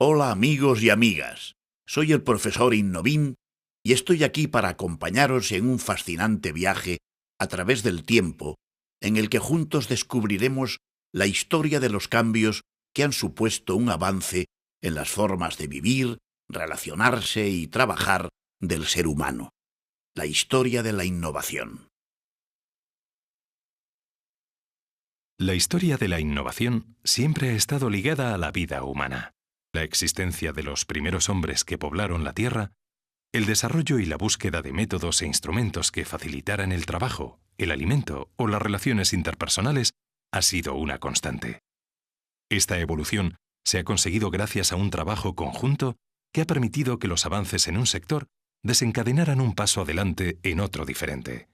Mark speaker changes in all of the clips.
Speaker 1: Hola amigos y amigas, soy el profesor Innovín y estoy aquí para acompañaros en un fascinante viaje a través del tiempo en el que juntos descubriremos la historia de los cambios que han supuesto un avance en las formas de vivir, relacionarse y trabajar del ser humano. La historia de la innovación.
Speaker 2: La historia de la innovación siempre ha estado ligada a la vida humana. La existencia de los primeros hombres que poblaron la Tierra, el desarrollo y la búsqueda de métodos e instrumentos que facilitaran el trabajo, el alimento o las relaciones interpersonales ha sido una constante. Esta evolución se ha conseguido gracias a un trabajo conjunto que ha permitido que los avances en un sector desencadenaran un paso adelante en otro diferente.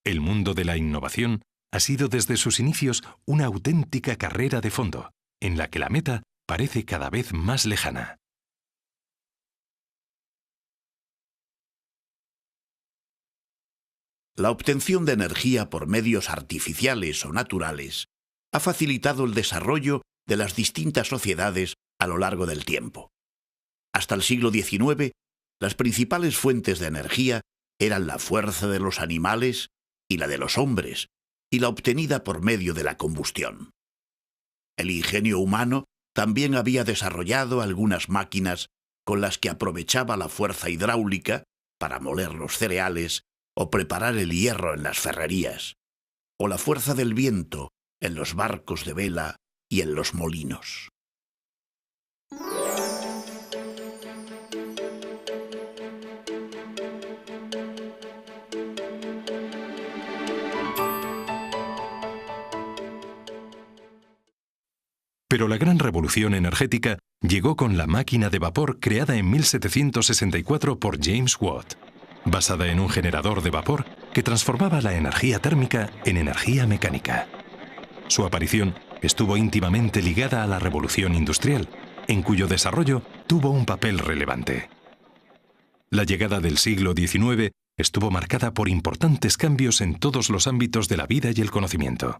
Speaker 2: El mundo de la innovación ha sido desde sus inicios una auténtica carrera de fondo, en la que la meta parece cada vez más lejana.
Speaker 1: La obtención de energía por medios artificiales o naturales ha facilitado el desarrollo de las distintas sociedades a lo largo del tiempo. Hasta el siglo XIX, las principales fuentes de energía eran la fuerza de los animales y la de los hombres, y la obtenida por medio de la combustión. El ingenio humano también había desarrollado algunas máquinas con las que aprovechaba la fuerza hidráulica para moler los cereales o preparar el hierro en las ferrerías, o la fuerza del viento en los barcos de vela y en los molinos.
Speaker 2: Pero la gran revolución energética llegó con la máquina de vapor creada en 1764 por James Watt, basada en un generador de vapor que transformaba la energía térmica en energía mecánica. Su aparición estuvo íntimamente ligada a la revolución industrial, en cuyo desarrollo tuvo un papel relevante. La llegada del siglo XIX estuvo marcada por importantes cambios en todos los ámbitos de la vida y el conocimiento.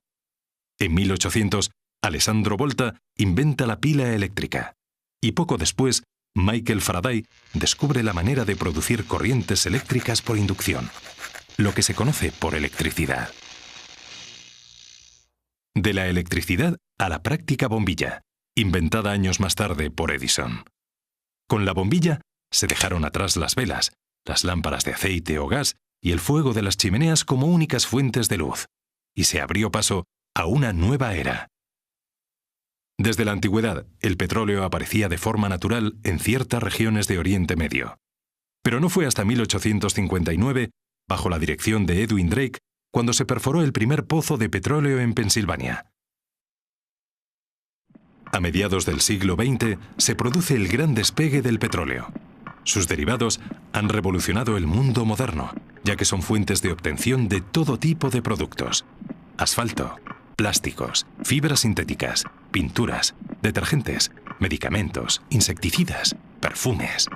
Speaker 2: En 1800, Alessandro Volta inventa la pila eléctrica y poco después, Michael Faraday descubre la manera de producir corrientes eléctricas por inducción, lo que se conoce por electricidad. De la electricidad a la práctica bombilla, inventada años más tarde por Edison. Con la bombilla se dejaron atrás las velas, las lámparas de aceite o gas y el fuego de las chimeneas como únicas fuentes de luz, y se abrió paso a una nueva era. Desde la antigüedad, el petróleo aparecía de forma natural en ciertas regiones de Oriente Medio. Pero no fue hasta 1859, bajo la dirección de Edwin Drake, cuando se perforó el primer pozo de petróleo en Pensilvania. A mediados del siglo XX se produce el gran despegue del petróleo. Sus derivados han revolucionado el mundo moderno, ya que son fuentes de obtención de todo tipo de productos: asfalto, plásticos, fibras sintéticas, pinturas, detergentes, medicamentos, insecticidas, perfumes.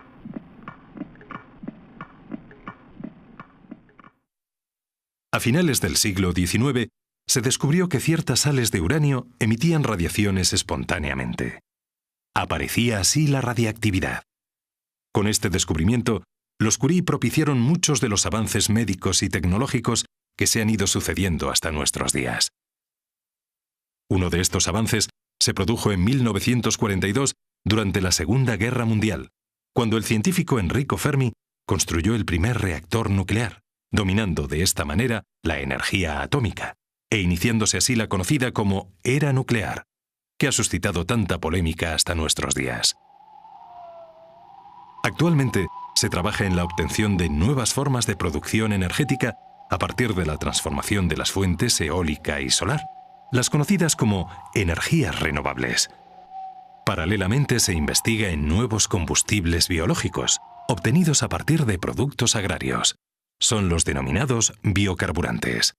Speaker 2: A finales del siglo XIX, se descubrió que ciertas sales de uranio emitían radiaciones espontáneamente. Aparecía así la radiactividad. Con este descubrimiento, los Curie propiciaron muchos de los avances médicos y tecnológicos que se han ido sucediendo hasta nuestros días. Uno de estos avances se produjo en 1942 durante la Segunda Guerra Mundial, cuando el científico Enrico Fermi construyó el primer reactor nuclear, dominando de esta manera la energía atómica, e iniciándose así la conocida como era nuclear, que ha suscitado tanta polémica hasta nuestros días. Actualmente se trabaja en la obtención de nuevas formas de producción energética a partir de la transformación de las fuentes eólica y solar, las conocidas como energías renovables. Paralelamente se investiga en nuevos combustibles biológicos, obtenidos a partir de productos agrarios. Son los denominados biocarburantes.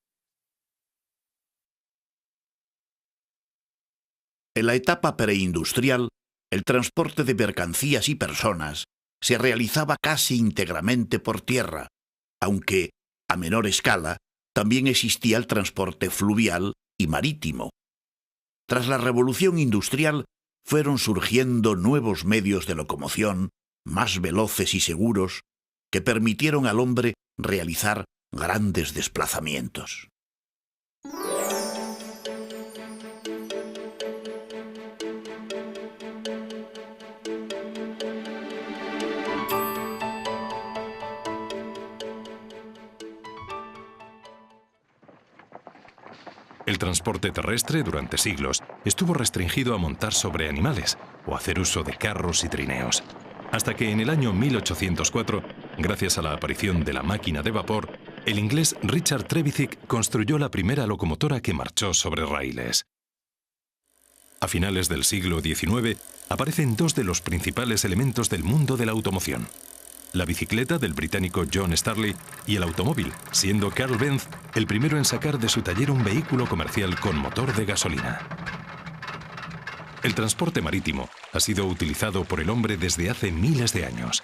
Speaker 1: En la etapa preindustrial, el transporte de mercancías y personas se realizaba casi íntegramente por tierra, aunque, a menor escala, también existía el transporte fluvial y marítimo. Tras la revolución industrial, fueron surgiendo nuevos medios de locomoción más veloces y seguros que permitieron al hombre realizar grandes desplazamientos.
Speaker 2: El transporte terrestre durante siglos estuvo restringido a montar sobre animales o hacer uso de carros y trineos, hasta que en el año 1804, gracias a la aparición de la máquina de vapor, el inglés Richard Trevithick construyó la primera locomotora que marchó sobre raíles. A finales del siglo XIX aparecen dos de los principales elementos del mundo de la automoción: la bicicleta del británico John Starley y el automóvil, siendo Karl Benz el primero en sacar de su taller un vehículo comercial con motor de gasolina. El transporte marítimo ha sido utilizado por el hombre desde hace miles de años.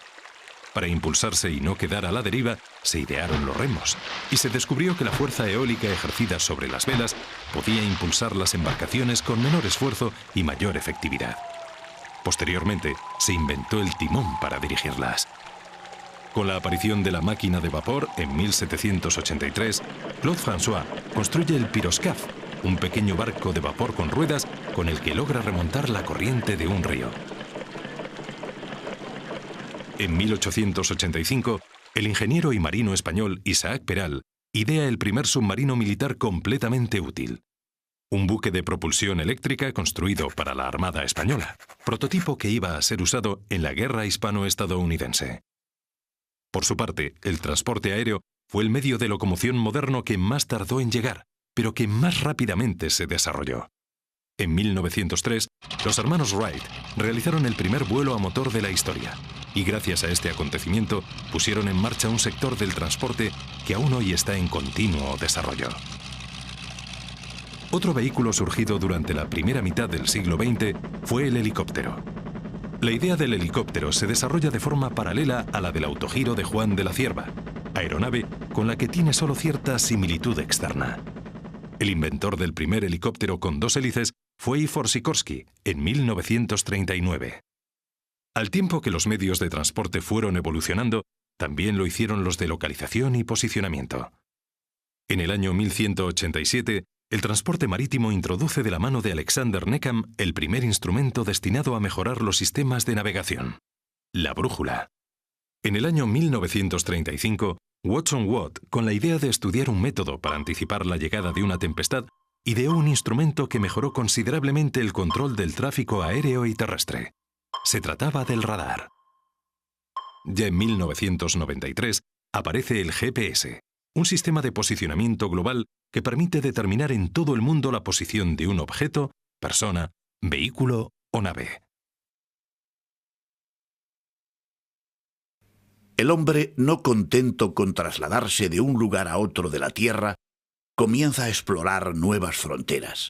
Speaker 2: Para impulsarse y no quedar a la deriva, se idearon los remos, y se descubrió que la fuerza eólica ejercida sobre las velas podía impulsar las embarcaciones con menor esfuerzo y mayor efectividad. Posteriormente, se inventó el timón para dirigirlas. Con la aparición de la máquina de vapor en 1783, Claude François construye el piroscaf, un pequeño barco de vapor con ruedas con el que logra remontar la corriente de un río. En 1885, el ingeniero y marino español Isaac Peral idea el primer submarino militar completamente útil. Un buque de propulsión eléctrica construido para la Armada Española, prototipo que iba a ser usado en la Guerra Hispano-Estadounidense. Por su parte, el transporte aéreo fue el medio de locomoción moderno que más tardó en llegar, pero que más rápidamente se desarrolló. En 1903, los hermanos Wright realizaron el primer vuelo a motor de la historia, y gracias a este acontecimiento pusieron en marcha un sector del transporte que aún hoy está en continuo desarrollo. Otro vehículo surgido durante la primera mitad del siglo XX fue el helicóptero. La idea del helicóptero se desarrolla de forma paralela a la del autogiro de Juan de la Cierva, aeronave con la que tiene solo cierta similitud externa. El inventor del primer helicóptero con dos hélices fue Ifor Sikorsky en 1939. Al tiempo que los medios de transporte fueron evolucionando, también lo hicieron los de localización y posicionamiento. En el año 1187, el transporte marítimo introduce de la mano de Alexander Neckham el primer instrumento destinado a mejorar los sistemas de navegación: la brújula. En el año 1935, Watson Watt, con la idea de estudiar un método para anticipar la llegada de una tempestad, ideó un instrumento que mejoró considerablemente el control del tráfico aéreo y terrestre. Se trataba del radar. Ya en 1993 aparece el GPS, un sistema de posicionamiento global que permite determinar en todo el mundo la posición de un objeto, persona, vehículo o nave.
Speaker 1: El hombre, no contento con trasladarse de un lugar a otro de la Tierra, comienza a explorar nuevas fronteras.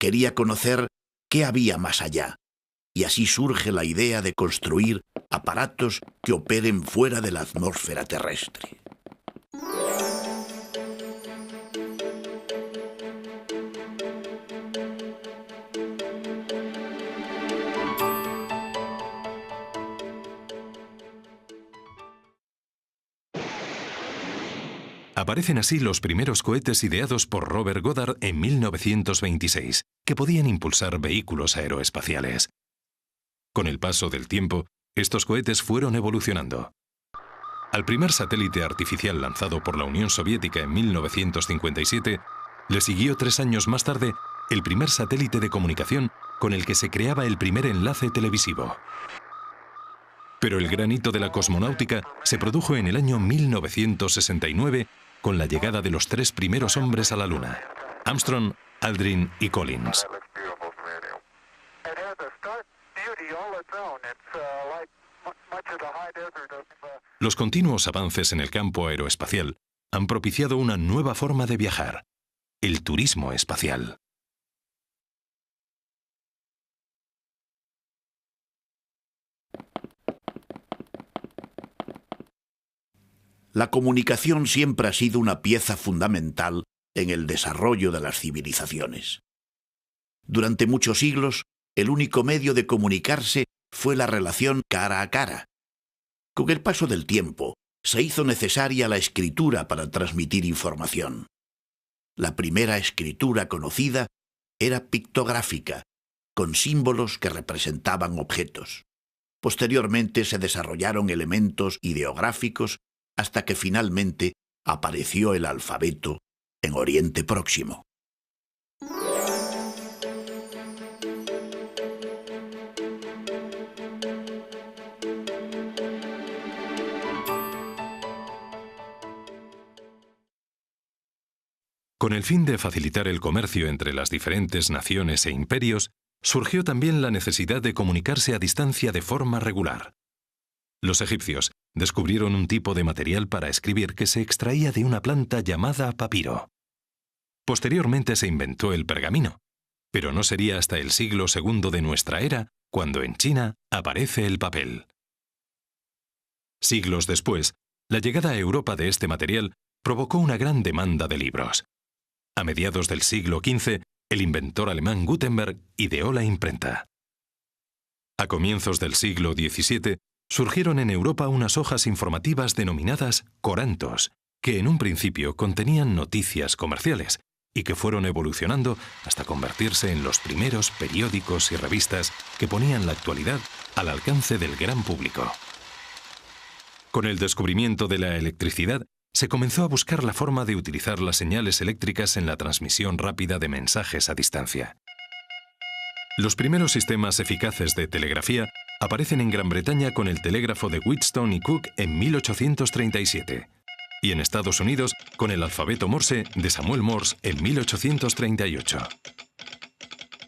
Speaker 1: Quería conocer qué había más allá, y así surge la idea de construir aparatos que operen fuera de la atmósfera terrestre.
Speaker 2: Aparecen así los primeros cohetes ideados por Robert Goddard en 1926, que podían impulsar vehículos aeroespaciales. Con el paso del tiempo, estos cohetes fueron evolucionando. Al primer satélite artificial lanzado por la Unión Soviética en 1957, le siguió 3 años más tarde el primer satélite de comunicación con el que se creaba el primer enlace televisivo. Pero el gran hito de la cosmonáutica se produjo en el año 1969 con la llegada de los 3 primeros hombres a la Luna: Armstrong, Aldrin y Collins. Los continuos avances en el campo aeroespacial han propiciado una nueva forma de viajar: el turismo espacial.
Speaker 1: La comunicación siempre ha sido una pieza fundamental en el desarrollo de las civilizaciones. Durante muchos siglos, el único medio de comunicarse fue la relación cara a cara. Con el paso del tiempo, se hizo necesaria la escritura para transmitir información. La primera escritura conocida era pictográfica, con símbolos que representaban objetos. Posteriormente se desarrollaron elementos ideográficos hasta que finalmente apareció el alfabeto en Oriente Próximo.
Speaker 2: Con el fin de facilitar el comercio entre las diferentes naciones e imperios, surgió también la necesidad de comunicarse a distancia de forma regular. Los egipcios descubrieron un tipo de material para escribir que se extraía de una planta llamada papiro. Posteriormente se inventó el pergamino, pero no sería hasta el siglo II de nuestra era cuando en China aparece el papel. Siglos después, la llegada a Europa de este material provocó una gran demanda de libros. A mediados del siglo XV, el inventor alemán Gutenberg ideó la imprenta. A comienzos del siglo XVII, surgieron en Europa unas hojas informativas denominadas corantos, que en un principio contenían noticias comerciales y que fueron evolucionando hasta convertirse en los primeros periódicos y revistas que ponían la actualidad al alcance del gran público. Con el descubrimiento de la electricidad, se comenzó a buscar la forma de utilizar las señales eléctricas en la transmisión rápida de mensajes a distancia. Los primeros sistemas eficaces de telegrafía aparecen en Gran Bretaña con el telégrafo de Wheatstone y Cook en 1837 y en Estados Unidos con el alfabeto Morse de Samuel Morse en 1838.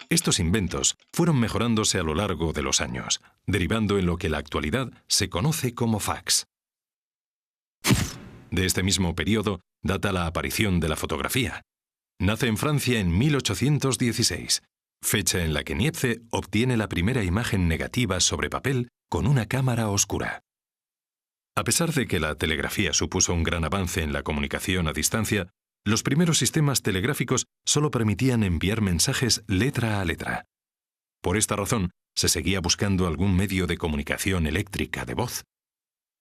Speaker 2: Estos inventos fueron mejorándose a lo largo de los años, derivando en lo que en la actualidad se conoce como fax. De este mismo periodo data la aparición de la fotografía. Nace en Francia en 1816, fecha en la que Niepce obtiene la primera imagen negativa sobre papel con una cámara oscura. A pesar de que la telegrafía supuso un gran avance en la comunicación a distancia, los primeros sistemas telegráficos solo permitían enviar mensajes letra a letra. Por esta razón, se seguía buscando algún medio de comunicación eléctrica de voz.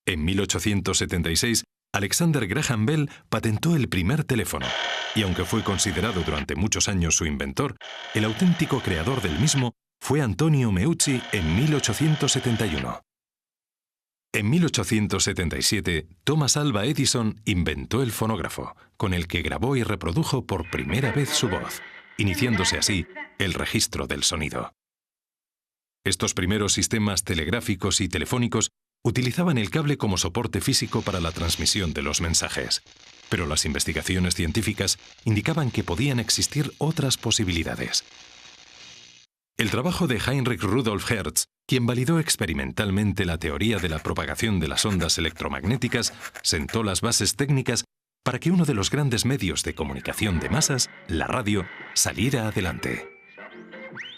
Speaker 2: En 1876, Alexander Graham Bell patentó el primer teléfono, y aunque fue considerado durante muchos años su inventor, el auténtico creador del mismo fue Antonio Meucci en 1871. En 1877, Thomas Alva Edison inventó el fonógrafo, con el que grabó y reprodujo por primera vez su voz, iniciándose así el registro del sonido. Estos primeros sistemas telegráficos y telefónicos utilizaban el cable como soporte físico para la transmisión de los mensajes, pero las investigaciones científicas indicaban que podían existir otras posibilidades. El trabajo de Heinrich Rudolf Hertz, quien validó experimentalmente la teoría de la propagación de las ondas electromagnéticas, sentó las bases técnicas para que uno de los grandes medios de comunicación de masas, la radio, saliera adelante.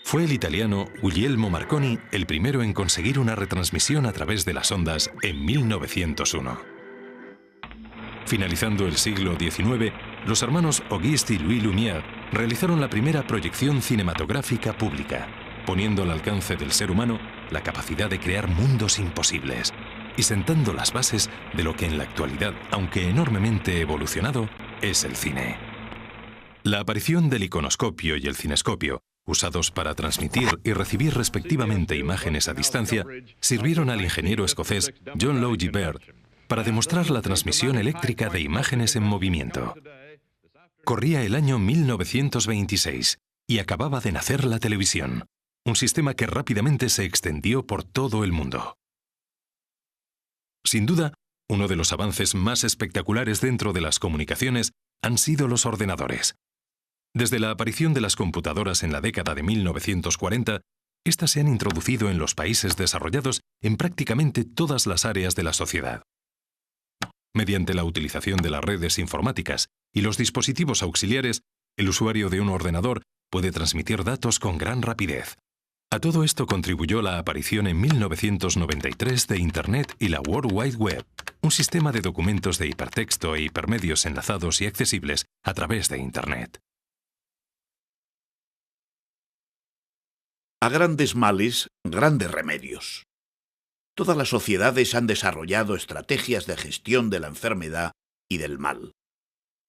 Speaker 2: Fue el italiano Guglielmo Marconi el primero en conseguir una retransmisión a través de las ondas en 1901. Finalizando el siglo XIX, los hermanos Auguste y Louis Lumière realizaron la primera proyección cinematográfica pública, poniendo al alcance del ser humano la capacidad de crear mundos imposibles y sentando las bases de lo que en la actualidad, aunque enormemente evolucionado, es el cine. La aparición del iconoscopio y el cinescopio, usados para transmitir y recibir respectivamente imágenes a distancia, sirvieron al ingeniero escocés John Logie Baird para demostrar la transmisión eléctrica de imágenes en movimiento. Corría el año 1926 y acababa de nacer la televisión, un sistema que rápidamente se extendió por todo el mundo. Sin duda, uno de los avances más espectaculares dentro de las comunicaciones han sido los ordenadores. Desde la aparición de las computadoras en la década de 1940, estas se han introducido en los países desarrollados en prácticamente todas las áreas de la sociedad. Mediante la utilización de las redes informáticas y los dispositivos auxiliares, el usuario de un ordenador puede transmitir datos con gran rapidez. A todo esto contribuyó la aparición en 1993 de Internet y la World Wide Web, un sistema de documentos de hipertexto e hipermedios enlazados y accesibles a través de Internet.
Speaker 1: A grandes males, grandes remedios. Todas las sociedades han desarrollado estrategias de gestión de la enfermedad y del mal.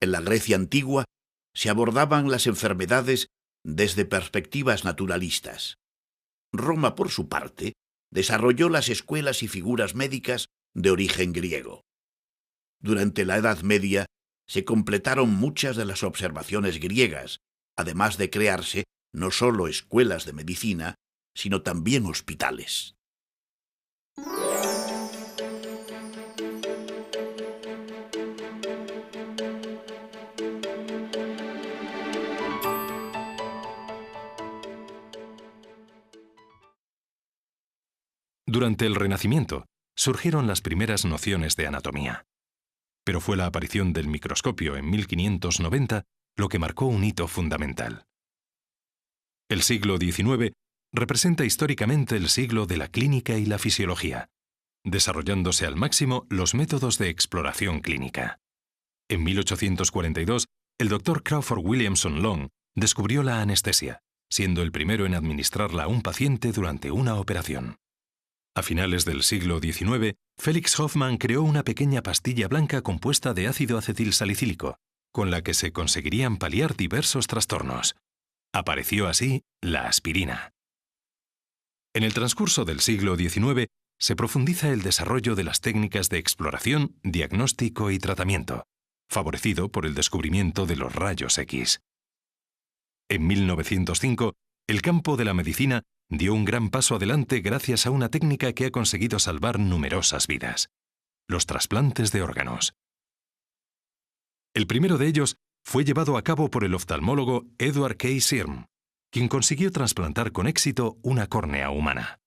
Speaker 1: En la Grecia antigua se abordaban las enfermedades desde perspectivas naturalistas. Roma, por su parte, desarrolló las escuelas y figuras médicas de origen griego. Durante la Edad Media se completaron muchas de las observaciones griegas, además de crearse no solo escuelas de medicina, sino también hospitales.
Speaker 2: Durante el Renacimiento surgieron las primeras nociones de anatomía. Pero fue la aparición del microscopio en 1590 lo que marcó un hito fundamental. El siglo XIX representa históricamente el siglo de la clínica y la fisiología, desarrollándose al máximo los métodos de exploración clínica. En 1842, el Dr. Crawford Williamson Long descubrió la anestesia, siendo el primero en administrarla a un paciente durante una operación. A finales del siglo XIX, Felix Hoffmann creó una pequeña pastilla blanca compuesta de ácido acetilsalicílico, con la que se conseguirían paliar diversos trastornos. Apareció así la aspirina. En el transcurso del siglo XIX, se profundiza el desarrollo de las técnicas de exploración, diagnóstico y tratamiento, favorecido por el descubrimiento de los rayos X. En 1905, el campo de la medicina dio un gran paso adelante gracias a una técnica que ha conseguido salvar numerosas vidas: los trasplantes de órganos. El primero de ellos fue llevado a cabo por el oftalmólogo Edward K. Sirm, quien consiguió trasplantar con éxito una córnea humana.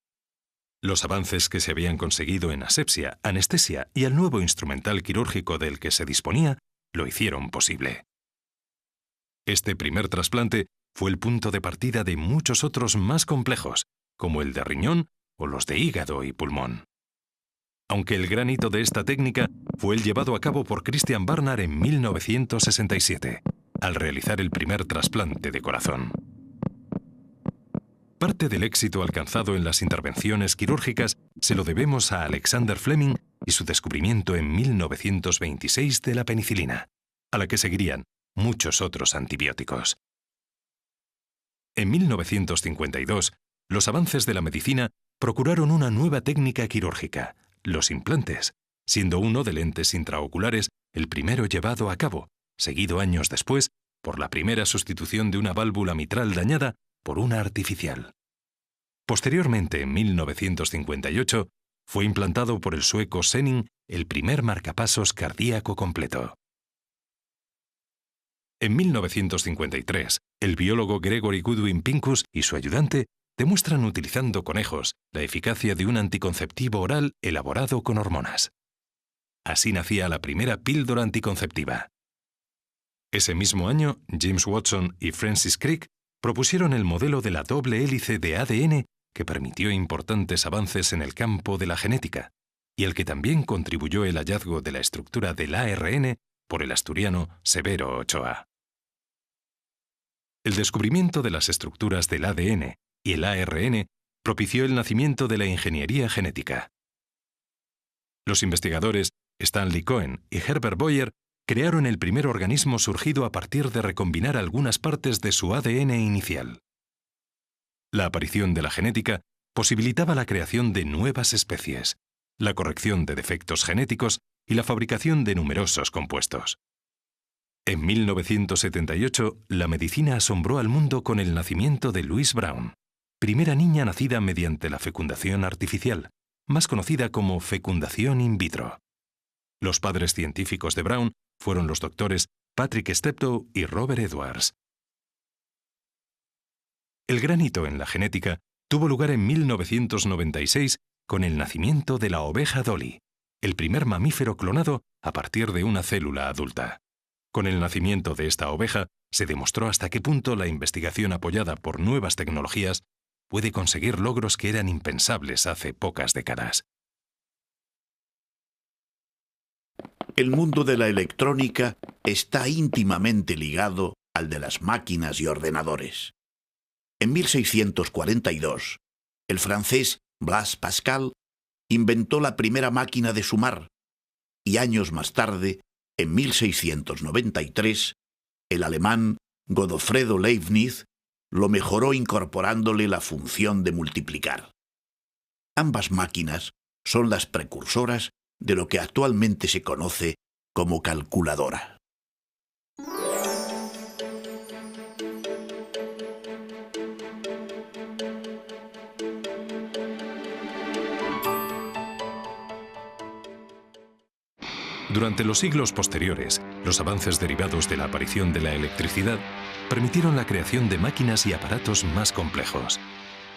Speaker 2: Los avances que se habían conseguido en asepsia, anestesia y el nuevo instrumental quirúrgico del que se disponía lo hicieron posible. Este primer trasplante fue el punto de partida de muchos otros más complejos, como el de riñón o los de hígado y pulmón. Aunque el gran hito de esta técnica fue el llevado a cabo por Christian Barnard en 1967, al realizar el primer trasplante de corazón. Parte del éxito alcanzado en las intervenciones quirúrgicas se lo debemos a Alexander Fleming y su descubrimiento en 1926 de la penicilina, a la que seguirían muchos otros antibióticos. En 1952, los avances de la medicina procuraron una nueva técnica quirúrgica, los implantes, siendo uno de lentes intraoculares el primero llevado a cabo, seguido años después por la primera sustitución de una válvula mitral dañada por una artificial. Posteriormente, en 1958, fue implantado por el sueco Senning el primer marcapasos cardíaco completo. En 1953, el biólogo Gregory Goodwin Pincus y su ayudante demuestran utilizando conejos la eficacia de un anticonceptivo oral elaborado con hormonas. Así nacía la primera píldora anticonceptiva. Ese mismo año, James Watson y Francis Crick propusieron el modelo de la doble hélice de ADN que permitió importantes avances en el campo de la genética, y al que también contribuyó el hallazgo de la estructura del ARN por el asturiano Severo Ochoa. El descubrimiento de las estructuras del ADN y el ARN propició el nacimiento de la ingeniería genética. Los investigadores Stanley Cohen y Herbert Boyer crearon el primer organismo surgido a partir de recombinar algunas partes de su ADN inicial. La aparición de la genética posibilitaba la creación de nuevas especies, la corrección de defectos genéticos y la fabricación de numerosos compuestos. En 1978, la medicina asombró al mundo con el nacimiento de Louise Brown, primera niña nacida mediante la fecundación artificial, más conocida como fecundación in vitro. Los padres científicos de Brown fueron los doctores Patrick Steptoe y Robert Edwards. El gran hito en la genética tuvo lugar en 1996 con el nacimiento de la oveja Dolly, el primer mamífero clonado a partir de una célula adulta. Con el nacimiento de esta oveja se demostró hasta qué punto la investigación apoyada por nuevas tecnologías puede conseguir logros que eran impensables hace pocas décadas.
Speaker 1: El mundo de la electrónica está íntimamente ligado al de las máquinas y ordenadores. En 1642, el francés Blaise Pascal inventó la primera máquina de sumar y años más tarde, en 1693, el alemán Godofredo Leibniz lo mejoró incorporándole la función de multiplicar. Ambas máquinas son las precursoras de lo que actualmente se conoce como calculadora.
Speaker 2: Durante los siglos posteriores, los avances derivados de la aparición de la electricidad permitieron la creación de máquinas y aparatos más complejos.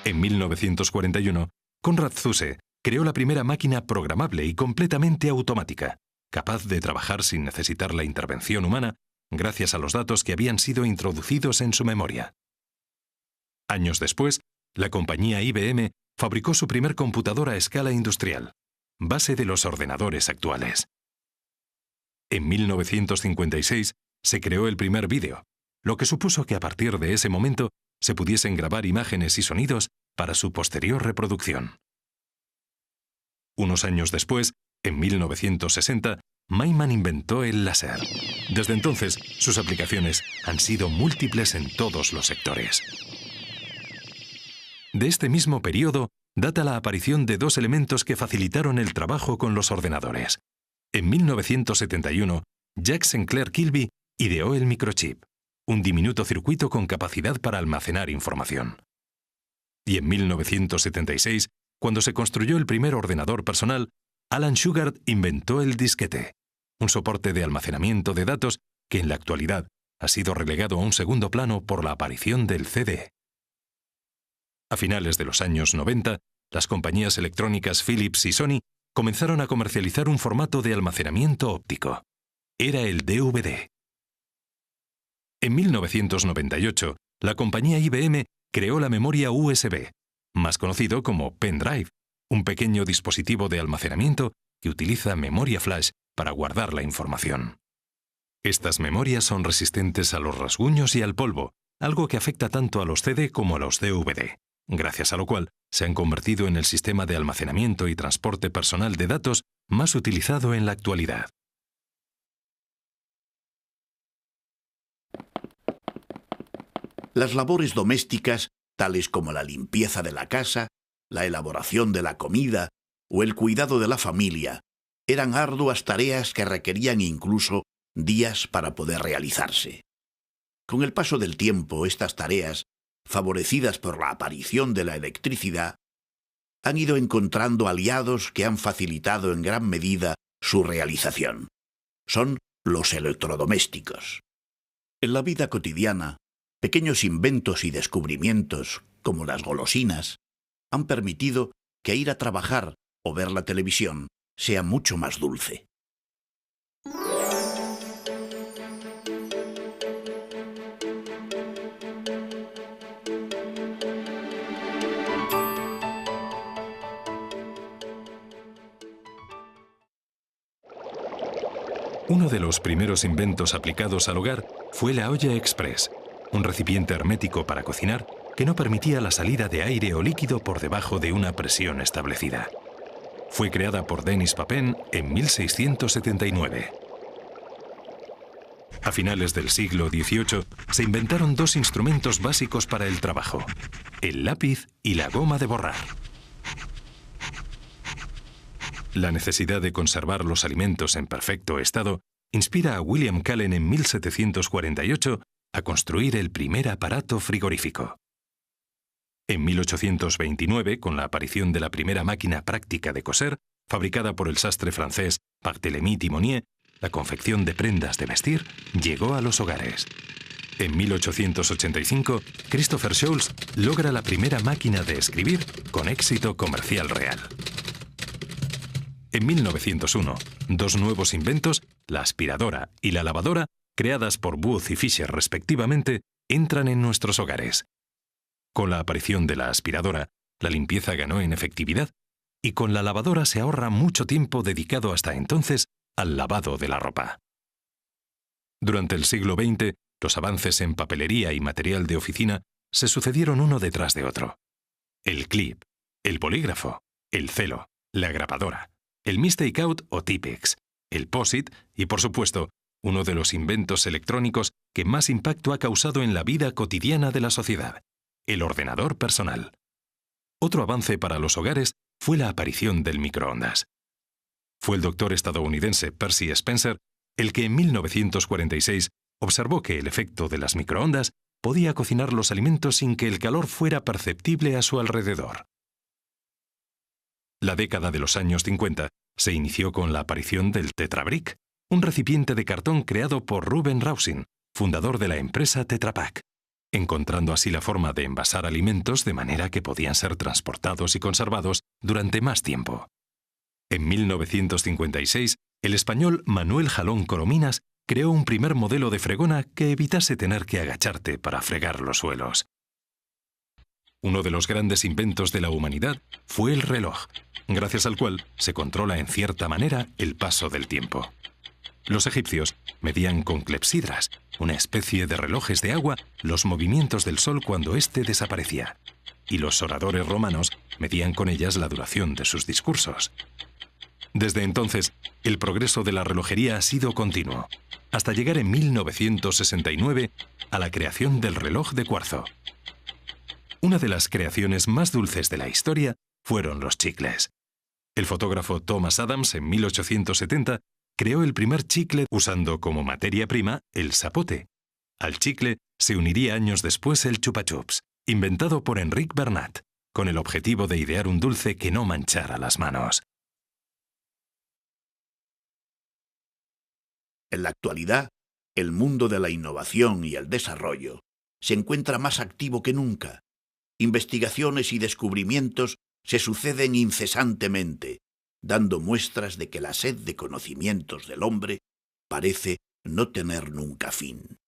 Speaker 2: En 1941, Konrad Zuse creó la primera máquina programable y completamente automática, capaz de trabajar sin necesitar la intervención humana, gracias a los datos que habían sido introducidos en su memoria. Años después, la compañía IBM fabricó su primer computadora a escala industrial, base de los ordenadores actuales. En 1956 se creó el primer vídeo, lo que supuso que a partir de ese momento se pudiesen grabar imágenes y sonidos para su posterior reproducción. Unos años después, en 1960, Maiman inventó el láser. Desde entonces, sus aplicaciones han sido múltiples en todos los sectores. De este mismo periodo data la aparición de dos elementos que facilitaron el trabajo con los ordenadores. En 1971, Jacques Sinclair Kilby ideó el microchip, un diminuto circuito con capacidad para almacenar información. Y en 1976, cuando se construyó el primer ordenador personal, Alan Shugart inventó el disquete, un soporte de almacenamiento de datos que en la actualidad ha sido relegado a un segundo plano por la aparición del CD. A finales de los años 90, las compañías electrónicas Philips y Sony comenzaron a comercializar un formato de almacenamiento óptico. Era el DVD. En 1998, la compañía IBM creó la memoria USB, más conocido como pendrive, un pequeño dispositivo de almacenamiento que utiliza memoria flash para guardar la información. Estas memorias son resistentes a los rasguños y al polvo, algo que afecta tanto a los CD como a los DVD, gracias a lo cual se han convertido en el sistema de almacenamiento y transporte personal de datos más utilizado en la actualidad.
Speaker 1: Las labores domésticas, tales como la limpieza de la casa, la elaboración de la comida o el cuidado de la familia, eran arduas tareas que requerían incluso días para poder realizarse. Con el paso del tiempo, estas tareas, favorecidas por la aparición de la electricidad, han ido encontrando aliados que han facilitado en gran medida su realización. Son los electrodomésticos. En la vida cotidiana, pequeños inventos y descubrimientos, como las golosinas, han permitido que ir a trabajar o ver la televisión sea mucho más dulce.
Speaker 2: Uno de los primeros inventos aplicados al hogar fue la olla express, un recipiente hermético para cocinar que no permitía la salida de aire o líquido por debajo de una presión establecida. Fue creada por Denis Papin en 1679. A finales del siglo XVIII se inventaron dos instrumentos básicos para el trabajo: el lápiz y la goma de borrar. La necesidad de conservar los alimentos en perfecto estado inspira a William Cullen en 1748 a construir el primer aparato frigorífico. En 1829, con la aparición de la primera máquina práctica de coser, fabricada por el sastre francés Barthélemy Timonier, la confección de prendas de vestir llegó a los hogares. En 1885, Christopher Scholes logra la primera máquina de escribir con éxito comercial real. En 1901, dos nuevos inventos, la aspiradora y la lavadora, creadas por Booth y Fisher respectivamente, entran en nuestros hogares. Con la aparición de la aspiradora, la limpieza ganó en efectividad y con la lavadora se ahorra mucho tiempo dedicado hasta entonces al lavado de la ropa. Durante el siglo XX, los avances en papelería y material de oficina se sucedieron uno detrás de otro. El clip, el bolígrafo, el celo, la grabadora, el mistake out o Tipex, el POSIT y, por supuesto, uno de los inventos electrónicos que más impacto ha causado en la vida cotidiana de la sociedad, el ordenador personal. Otro avance para los hogares fue la aparición del microondas. Fue el doctor estadounidense Percy Spencer el que en 1946 observó que el efecto de las microondas podía cocinar los alimentos sin que el calor fuera perceptible a su alrededor. La década de los años 50 se inició con la aparición del Tetra Brick, un recipiente de cartón creado por Ruben Rausing, fundador de la empresa Tetra Pak, encontrando así la forma de envasar alimentos de manera que podían ser transportados y conservados durante más tiempo. En 1956, el español Manuel Jalón Corominas creó un primer modelo de fregona que evitase tener que agacharte para fregar los suelos. Uno de los grandes inventos de la humanidad fue el reloj, gracias al cual se controla en cierta manera el paso del tiempo. Los egipcios medían con clepsidras, una especie de relojes de agua, los movimientos del sol cuando éste desaparecía, y los oradores romanos medían con ellas la duración de sus discursos. Desde entonces, el progreso de la relojería ha sido continuo, hasta llegar en 1969 a la creación del reloj de cuarzo. Una de las creaciones más dulces de la historia fueron los chicles. El fotógrafo Thomas Adams, en 1870, creó el primer chicle usando como materia prima el sapote. Al chicle se uniría años después el Chupa Chups, inventado por Enric Bernat, con el objetivo de idear un dulce que no manchara las manos.
Speaker 1: En la actualidad, el mundo de la innovación y el desarrollo se encuentra más activo que nunca. Investigaciones y descubrimientos se suceden incesantemente, dando muestras de que la sed de conocimientos del hombre parece no tener nunca fin.